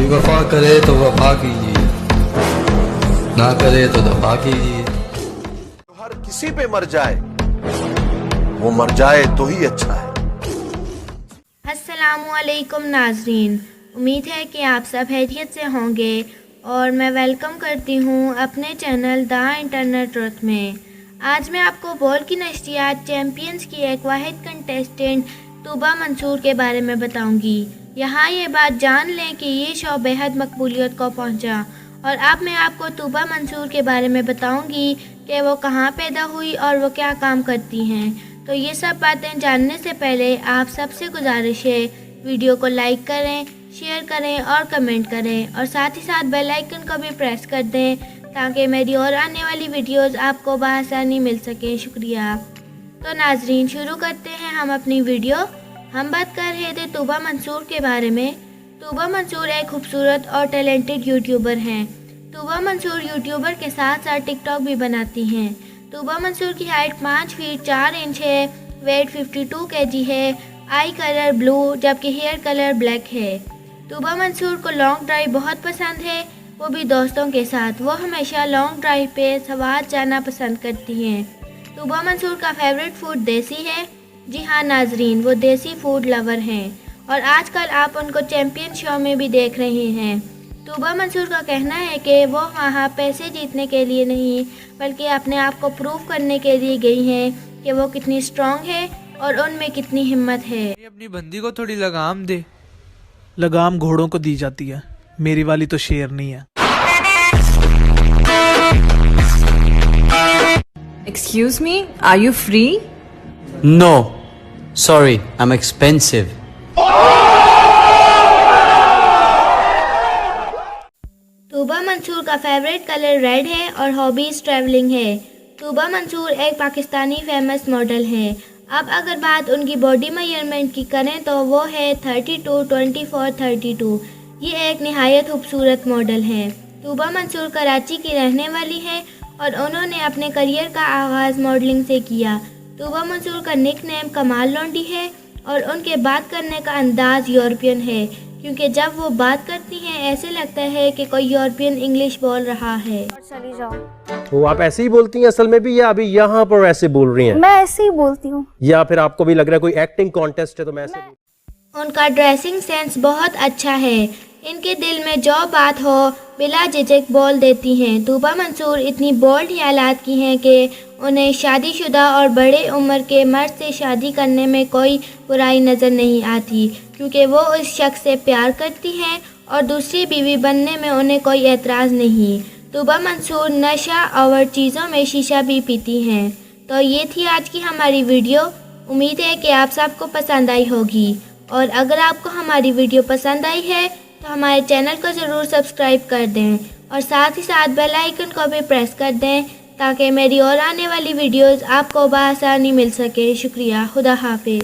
कोई वफा करे तो वफा कीजिए, ना करे तो दफा कीजिए। हर किसी पे मर जाए, वो मर जाए तो ही अच्छा है। अस्सलामुअलैकुम नाजरीन, उम्मीद है कि आप सब खैरियत से होंगे और मैं वेलकम करती हूँ अपने चैनल द इंटरनेट ट्रुथ में। आज मैं आपको बॉल की नशरियात चैम्पियंस की एक वाहिद कंटेस्टेंट तूबा मंसूर के बारे में बताऊंगी। यहाँ ये बात जान लें कि ये शो बेहद मकबूलियत को पहुँचा। और अब मैं आपको तूबा मंसूर के बारे में बताऊंगी कि वो कहाँ पैदा हुई और वो क्या काम करती हैं। तो ये सब बातें जानने से पहले आप सबसे गुजारिश है वीडियो को लाइक करें, शेयर करें और कमेंट करें और साथ ही साथ बेल आइकन को भी प्रेस कर दें ताकि मेरी और आने वाली वीडियोस आपको बआसानी मिल सके। शुक्रिया। तो नाजरीन, शुरू करते हैं हम अपनी वीडियो। हम बात कर रहे थे तूबा मंसूर के बारे में। तूबा मंसूर एक खूबसूरत और टैलेंटेड यूट्यूबर हैं। तूबा मंसूर यूट्यूबर के साथ साथ टिकटॉक भी बनाती हैं। तूबा मंसूर की हाइट 5 फीट 4 इंच है, वेट 52 kg है, आई कलर ब्लू जबकि हेयर कलर ब्लैक है। तूबा मंसूर को लॉन्ग ड्राइव बहुत पसंद है, वो भी दोस्तों के साथ। वो हमेशा लॉन्ग ड्राइव पे सवार जाना पसंद करती हैं। तूबा मंसूर का फेवरेट फूड देसी है। जी हाँ नाजरीन, वो देसी फूड लवर हैं और आजकल आप उनको चैम्पियन शो में भी देख रहे हैं। तूबा मंसूर का कहना है कि वो वहाँ पैसे जीतने के लिए नहीं बल्कि अपने आप को प्रूव करने के लिए गई हैं कि वो कितनी स्ट्रॉन्ग है और उनमें कितनी हिम्मत है। अपनी बंदी को थोड़ी लगाम दे। लगाम घोड़ों को दी जाती है, मेरी वाली तो शेर नहीं है। Excuse me, are you free? No, sorry, I'm expensive. Tuba Mansoor का फेवरेट कलर रेड है और हॉबीज ट्रैवलिंग है। तूबा मंसूर एक पाकिस्तानी फेमस मॉडल है। अब अगर बात उनकी बॉडी मेजरमेंट की करें तो वो है 32, 24, 32। ये एक निहायत खूबसूरत मॉडल है। तूबा मंसूर कराची की रहने वाली है और उन्होंने अपने करियर का आगाज़ मॉडलिंग से किया। तूबा मंसूर का निक नेम कमाल लॉन्डी है और उनके बात करने का अंदाज़ यूरोपियन है, क्योंकि जब वो बात करती हैं ऐसे लगता है कि कोई यूरोपियन इंग्लिश बोल रहा है। तो आप ऐसे ही बोलती हैं असल में भी, या अभी यहाँ पर ऐसे बोल रही हैं? मैं ऐसे ही बोलती हूँ। या फिर आपको भी लग रहा है कोई एक्टिंग कॉन्टेस्ट है तो मैं ऐसे उनका ड्रेसिंग सेंस बहुत अच्छा है। इनके दिल में जो बात हो बिला झिझक बोल देती हैं। तूबा मंसूर इतनी बोल्ड ख्यालात की हैं कि उन्हें शादीशुदा और बड़े उम्र के मर्द से शादी करने में कोई बुराई नज़र नहीं आती, क्योंकि वो उस शख्स से प्यार करती हैं और दूसरी बीवी बनने में उन्हें कोई एतराज़ नहीं। तूबा मंसूर नशा और चीज़ों में शीशा भी पीती हैं। तो ये थी आज की हमारी वीडियो। उम्मीद है कि आप सबको पसंद आई होगी और अगर आपको हमारी वीडियो पसंद आई है तो हमारे चैनल को ज़रूर सब्सक्राइब कर दें और साथ ही साथ बेल आइकन को भी प्रेस कर दें ताकि मेरी और आने वाली वीडियोस आपको बआसानी मिल सके। शुक्रिया। खुदा हाफिज़।